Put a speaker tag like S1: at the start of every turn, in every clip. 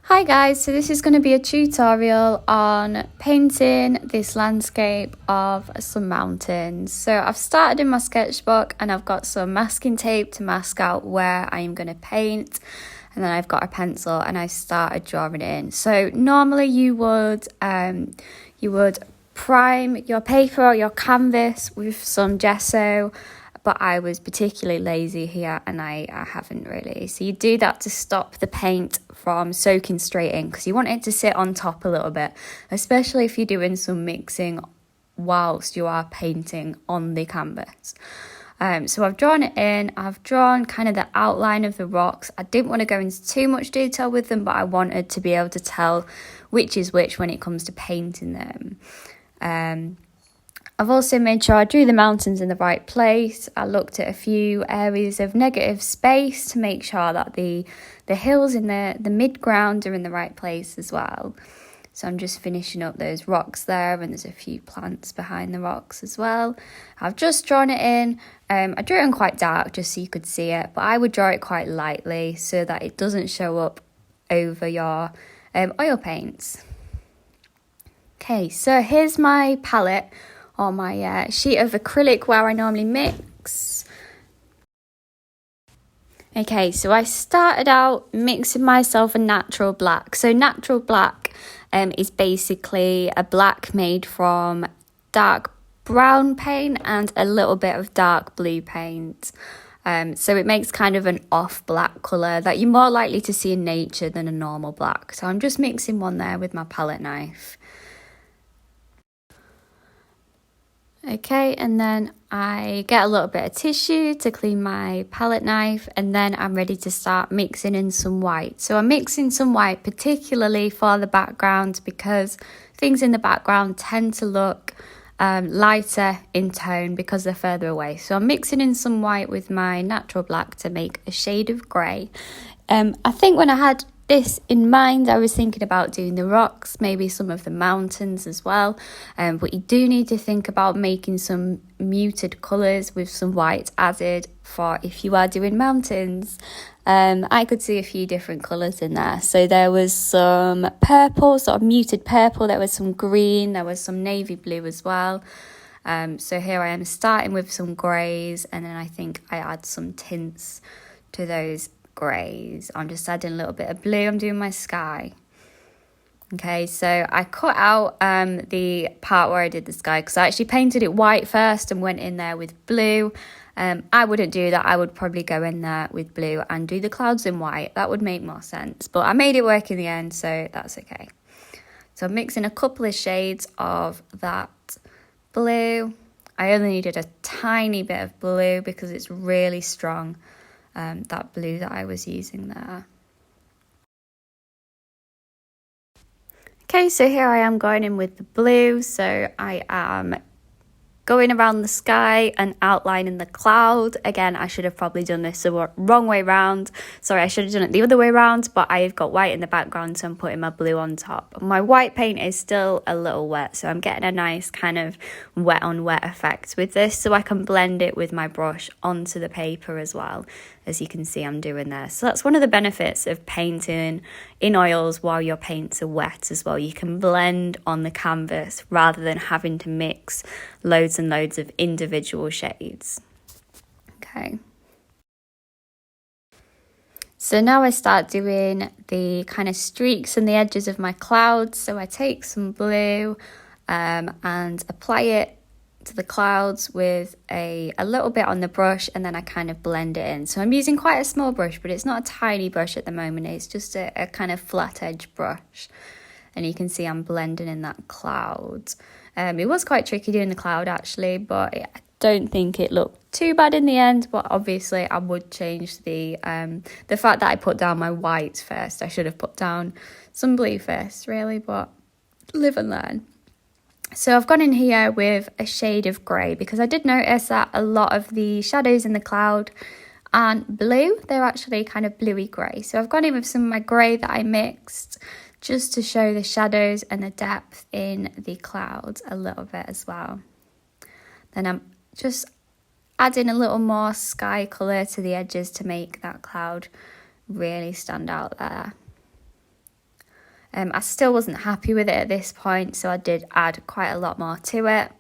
S1: Hi guys, so this is going to be a tutorial on painting this landscape of some mountains. So I've started in my sketchbook and I've got some masking tape to mask out where I am going to paint, and then I've got a pencil and I've started drawing in. So normally you would prime your paper or your canvas with some gesso, but I was particularly lazy here and I haven't really. So you do that to stop the paint from soaking straight in, because you want it to sit on top a little bit, especially if you're doing some mixing whilst you are painting on the canvas. So I've drawn it in, I've drawn kind of the outline of the rocks. I didn't want to go into too much detail with them, but I wanted to be able to tell which is which when it comes to painting them. I've also made sure I drew the mountains in the right place. I looked at a few areas of negative space to make sure that the hills in the mid-ground are in the right place as well. So I'm just finishing up those rocks there, and there's a few plants behind the rocks as well. I've just drawn it in. I drew it in quite dark just so you could see it, but I would draw it quite lightly so that it doesn't show up over your oil paints. Okay, so here's my palette, or my sheet of acrylic where I normally mix. Okay, so I started out mixing myself a natural black. So natural black is basically a black made from dark brown paint and a little bit of dark blue paint. So it makes kind of an off black colour that you're more likely to see in nature than a normal black. So I'm just mixing one there with my palette knife. Okay, and then I get a little bit of tissue to clean my palette knife, and then I'm ready to start mixing in some white. So I'm mixing some white particularly for the background, because things in the background tend to look lighter in tone because they're further away. So I'm mixing in some white with my natural black to make a shade of grey. I think when I had this in mind, I was thinking about doing the rocks, maybe some of the mountains as well, but you do need to think about making some muted colours with some white added for if you are doing mountains. I could see a few different colours in there. So there was some purple, sort of muted purple, there was some green, there was some navy blue as well. So here I am starting with some greys, and then I think I add some tints to those greys. I'm just adding a little bit of blue. I'm doing my sky. Okay, so I cut out the part where I did the sky, because I actually painted it white first and went in there with blue. I wouldn't do that. I would probably go in there with blue and do the clouds in white. That would make more sense, but I made it work in the end, so that's okay. So I'm mixing a couple of shades of that blue. I only needed a tiny bit of blue because it's really strong, that blue that I was using there. Okay, so here I am going in with the blue. So I am going around the sky and outlining the cloud. Again, I should have probably done this the wrong way round. Sorry, I should have done it the other way around, but I've got white in the background, so I'm putting my blue on top. My white paint is still a little wet, so I'm getting a nice kind of wet on wet effect with this, so I can blend it with my brush onto the paper as well, as you can see I'm doing there. So that's one of the benefits of painting in oils while your paints are wet as well. You can blend on the canvas rather than having to mix loads and loads of individual shades. Okay. So now I start doing the kind of streaks and the edges of my clouds. So I take some blue and apply it to the clouds with a little bit on the brush, and then I kind of blend it in. So I'm using quite a small brush, but it's not a tiny brush at the moment. It's just a kind of flat edge brush. And you can see I'm blending in that cloud. It was quite tricky doing the cloud actually, but I don't think it looked too bad in the end. But obviously I would change the fact that I put down my white first. I should have put down some blue first really, but live and learn. So I've gone in here with a shade of grey, because I did notice that a lot of the shadows in the cloud aren't blue. They're actually kind of bluey grey. So I've gone in with some of my grey that I mixed, just to show the shadows and the depth in the clouds a little bit as well. Then I'm just adding a little more sky colour to the edges to make that cloud really stand out there. I still wasn't happy with it at this point, so I did add quite a lot more to it.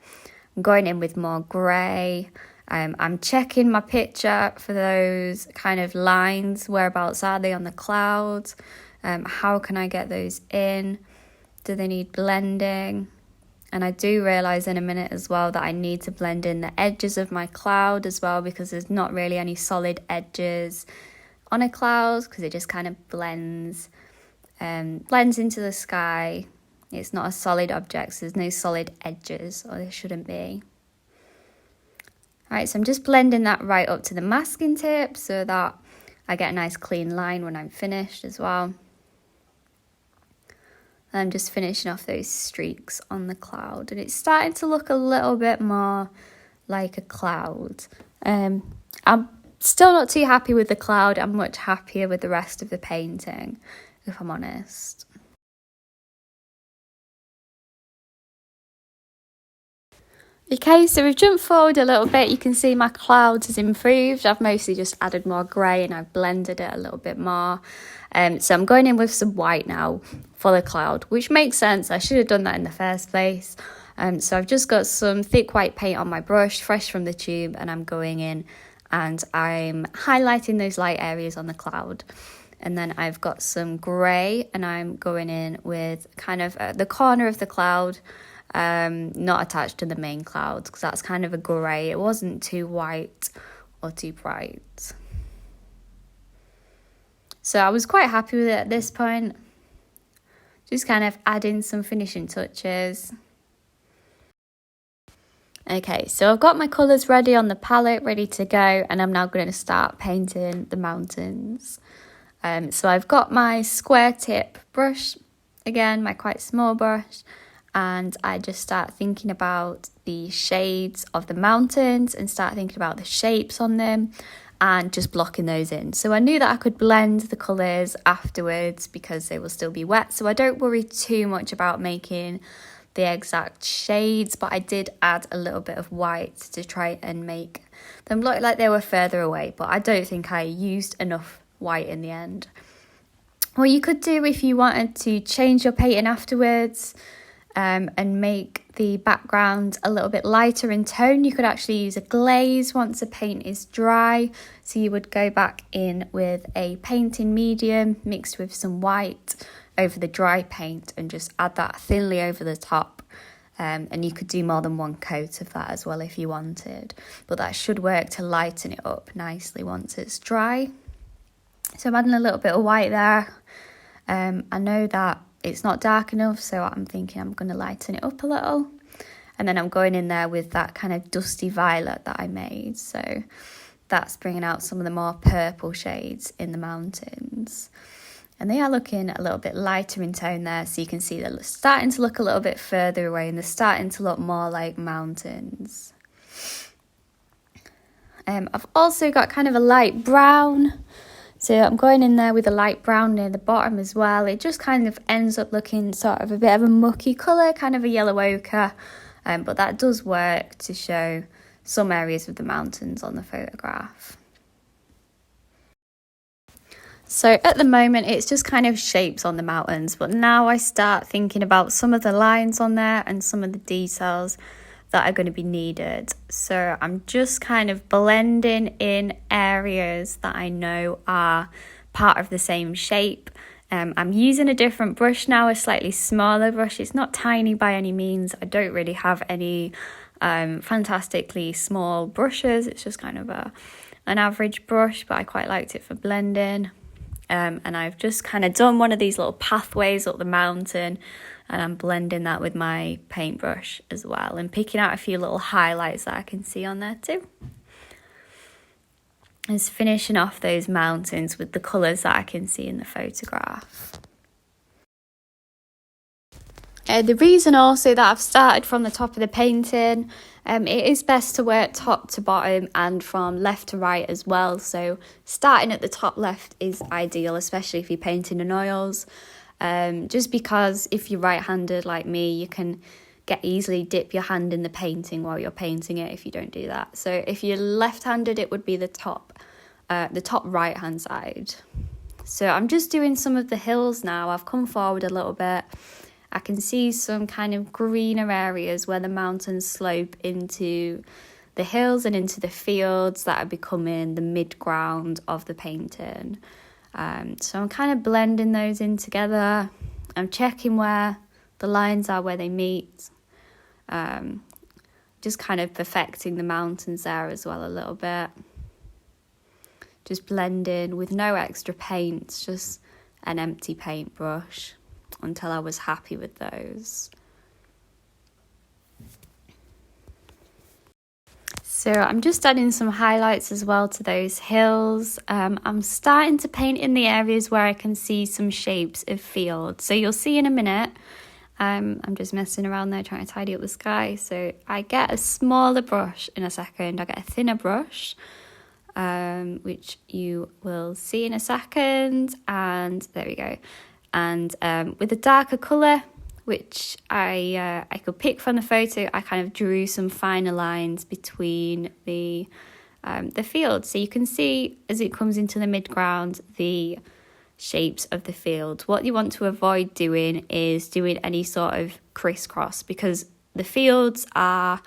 S1: I'm going in with more grey. I'm checking my picture for those kind of lines. Whereabouts are they on the clouds? How can I get those in? Do they need blending? And I do realise in a minute as well that I need to blend in the edges of my cloud as well, because there's not really any solid edges on a cloud, because it just kind of blends into the sky. It's not a solid object, so there's no solid edges, or there shouldn't be. Alright, so I'm just blending that right up to the masking tape so that I get a nice clean line when I'm finished as well. And I'm just finishing off those streaks on the cloud, and it's starting to look a little bit more like a cloud. I'm still not too happy with the cloud. I'm much happier with the rest of the painting, if I'm honest. Okay, so we've jumped forward a little bit. You can see my cloud has improved. I've mostly just added more grey and I've blended it a little bit more. So I'm going in with some white now for the cloud, which makes sense. I should have done that in the first place. So I've just got some thick white paint on my brush, fresh from the tube, and I'm going in and I'm highlighting those light areas on the cloud. And then I've got some grey and I'm going in with kind of the corner of the cloud, not attached to the main cloud, because that's kind of a grey. It wasn't too white or too bright. So I was quite happy with it at this point. Just kind of adding some finishing touches. Okay, so I've got my colours ready on the palette, ready to go, and I'm now going to start painting the mountains. So I've got my square tip brush, again, my quite small brush, and I just start thinking about the shades of the mountains and start thinking about the shapes on them and just blocking those in. So I knew that I could blend the colours afterwards because they will still be wet, so I don't worry too much about making the exact shades, but I did add a little bit of white to try and make them look like they were further away, but I don't think I used enough white in the end. What you could do if you wanted to change your painting afterwards and make the background a little bit lighter in tone, you could actually use a glaze once the paint is dry. So you would go back in with a painting medium mixed with some white over the dry paint and just add that thinly over the top. And you could do more than one coat of that as well if you wanted, but that should work to lighten it up nicely once it's dry. So I'm adding a little bit of white there. I know that it's not dark enough, so I'm thinking I'm going to lighten it up a little. And then I'm going in there with that kind of dusty violet that I made. So that's bringing out some of the more purple shades in the mountains. And they are looking a little bit lighter in tone there, so you can see they're starting to look a little bit further away and they're starting to look more like mountains. I've also got kind of a light brown. So I'm going in there with a light brown near the bottom as well. It just kind of ends up looking sort of a bit of a mucky colour, kind of a yellow ochre. But that does work to show some areas of the mountains on the photograph. So at the moment, it's just kind of shapes on the mountains. But now I start thinking about some of the lines on there and some of the details that are going to be needed. So I'm just kind of blending in areas that I know are part of the same shape. I'm using a different brush now, a slightly smaller brush. It's not tiny by any means. I don't really have any fantastically small brushes. It's just kind of an average brush, but I quite liked it for blending. And I've just kind of done one of these little pathways up the mountain, and I'm blending that with my paintbrush as well and picking out a few little highlights that I can see on there too. Just finishing off those mountains with the colours that I can see in the photograph. The reason also that I've started from the top of the painting, it is best to work top to bottom and from left to right as well. So starting at the top left is ideal, especially if you're painting in oils. Just because if you're right-handed like me, you can easily dip your hand in the painting while you're painting it if you don't do that. So if you're left-handed, it would be the top right-hand side. So I'm just doing some of the hills now. I've come forward a little bit. I can see some kind of greener areas where the mountains slope into the hills and into the fields that are becoming the mid-ground of the painting. So I'm kind of blending those in together. I'm checking where the lines are, where they meet. Just kind of perfecting the mountains there as well a little bit. Just blending with no extra paints, just an empty paintbrush until I was happy with those. So I'm just adding some highlights as well to those hills. I'm starting to paint in the areas where I can see some shapes of fields. So you'll see in a minute, I'm just messing around there trying to tidy up the sky. So I get a smaller brush in a second. I get a thinner brush, which you will see in a second. And there we go. And with a darker colour, which I could pick from the photo, I kind of drew some finer lines between the fields. So you can see as it comes into the midground, the shapes of the field. What you want to avoid doing is doing any sort of crisscross, because the fields are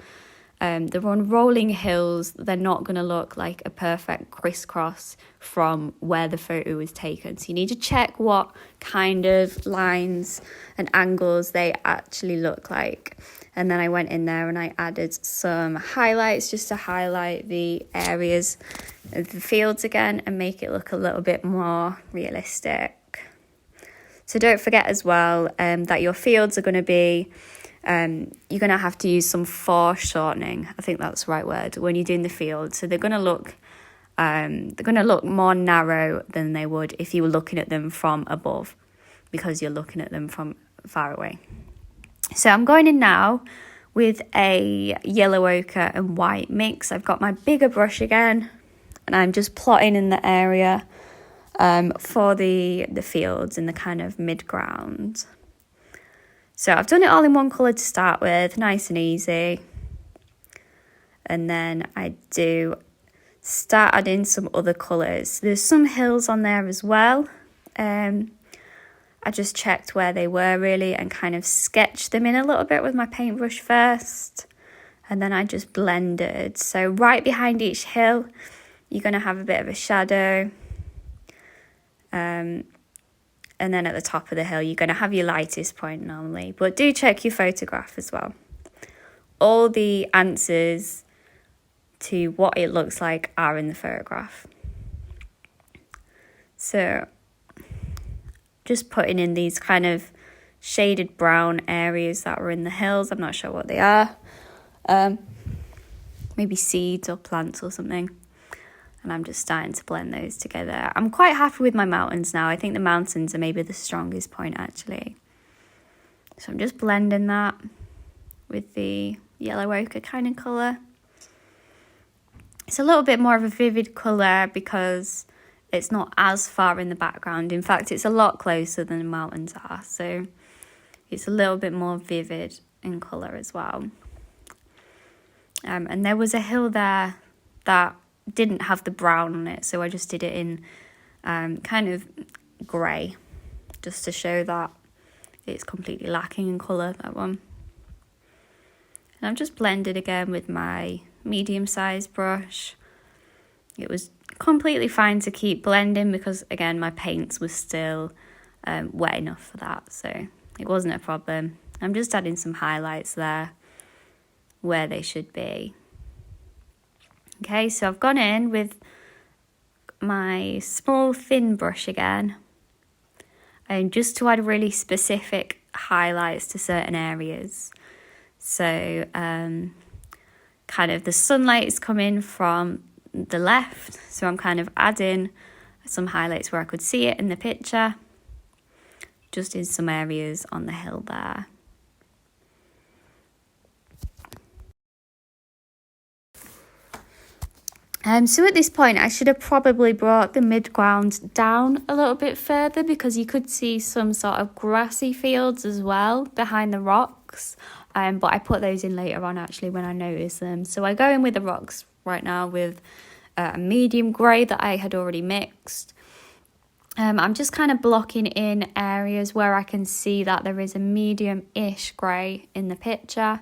S1: they're on rolling hills. They're not going to look like a perfect crisscross from where the photo was taken. So you need to check what kind of lines and angles they actually look like. And then I went in there and I added some highlights just to highlight the areas of the fields again and make it look a little bit more realistic. So don't forget as well that your fields are going to be you're going to have to use some foreshortening. I think that's the right word when you're doing the field. So they're going to look more narrow than they would if you were looking at them from above, because you're looking at them from far away. So I'm going in now with a yellow ochre and white mix. I've got my bigger brush again, and I'm just plotting in the area for the fields in the kind of mid-ground. So I've done it all in one colour to start with, nice and easy. And then I do start adding some other colours. There's some hills on there as well. I just checked where they were really and kind of sketched them in a little bit with my paintbrush first. And then I just blended. So right behind each hill, you're going to have a bit of a shadow. And then at the top of the hill, you're going to have your lightest point normally. But do check your photograph as well. All the answers to what it looks like are in the photograph. So just putting in these kind of shaded brown areas that were in the hills. I'm not sure what they are. Maybe seeds or plants or something. And I'm just starting to blend those together. I'm quite happy with my mountains now. I think the mountains are maybe the strongest point actually. So I'm just blending that with the yellow ochre kind of colour. It's a little bit more of a vivid colour because it's not as far in the background. In fact, it's a lot closer than the mountains are. So it's a little bit more vivid in colour as well. And there was a hill there that didn't have the brown on it, so I just did it in kind of grey, just to show that it's completely lacking in colour, that one. And I've just blended again with my medium-sized brush. It was completely fine to keep blending because, again, my paints were still wet enough for that, so it wasn't a problem. I'm just adding some highlights there where they should be. Okay, so I've gone in with my small thin brush again, and just to add really specific highlights to certain areas. So kind of the sunlight is coming from the left, so I'm kind of adding some highlights where I could see it in the picture, just in some areas on the hill there. So at this point, I should have probably brought the midground down a little bit further because you could see some sort of grassy fields as well behind the rocks. But I put those in later on actually when I noticed them. So I go in with the rocks right now with a medium grey that I had already mixed. I'm just kind of blocking in areas where I can see that there is a medium-ish grey in the picture.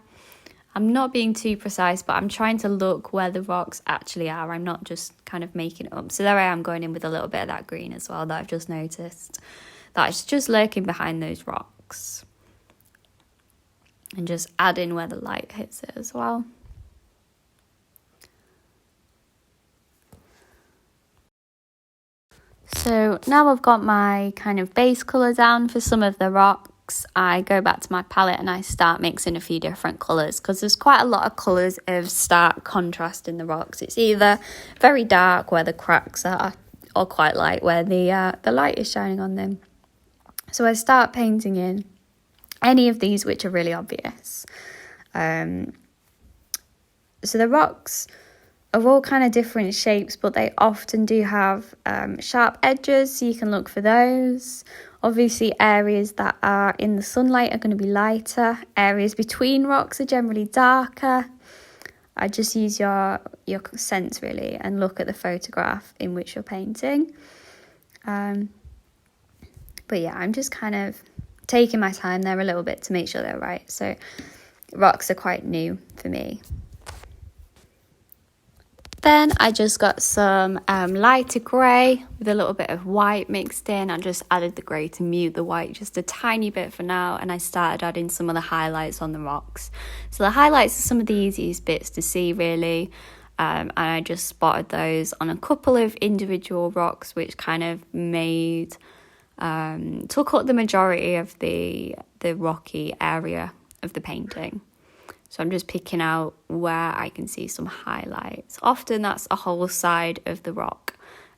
S1: I'm not being too precise, but I'm trying to look where the rocks actually are. I'm not just kind of making it up. So there I am going in with a little bit of that green as well that I've just noticed. That's just lurking behind those rocks. And just add in where the light hits it as well. So now I've got my kind of base colour down for some of the rocks, I go back to my palette and I start mixing a few different colours, because there's quite a lot of colours of stark contrast in the rocks. It's either very dark where the cracks are, or quite light where the light is shining on them. So I start painting in any of these which are really obvious. So the rocks are all kind of different shapes, but they often do have sharp edges, so you can look for those. Obviously, areas that are in the sunlight are going to be lighter. Areas between rocks are generally darker. I just use your sense, really, and look at the photograph in which you're painting. But yeah, I'm just kind of taking my time there a little bit to make sure they're right. So rocks are quite new for me. Then I just got some lighter grey with a little bit of white mixed in. I just added the grey to mute the white just a tiny bit for now, and I started adding some of the highlights on the rocks. So the highlights are some of the easiest bits to see, really, and I just spotted those on a couple of individual rocks, which kind of made took up the majority of the rocky area of the painting. So I'm just picking out where I can see some highlights. Often that's a whole side of the rock,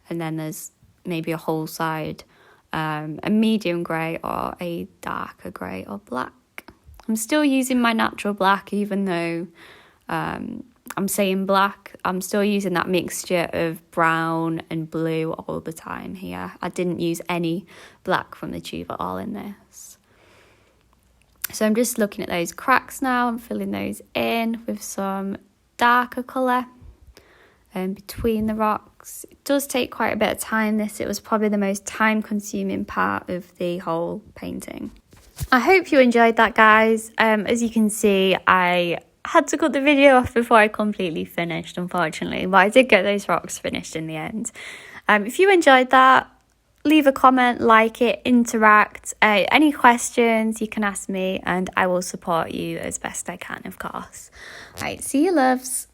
S1: and then there's maybe a whole side, a medium grey or a darker grey or black. I'm still using my natural black, even though I'm saying black. I'm still using that mixture of brown and blue all the time here. I didn't use any black from the tube at all in this. So I'm just looking at those cracks now and filling those in with some darker colour between the rocks. It does take quite a bit of time, this. It was probably the most time consuming part of the whole painting. I hope you enjoyed that, guys. As you can see, I had to cut the video off before I completely finished, unfortunately, but I did get those rocks finished in the end. If you enjoyed that, leave a comment, like it, interact. Any questions you can ask me and I will support you as best I can, of course. Right, see you, loves.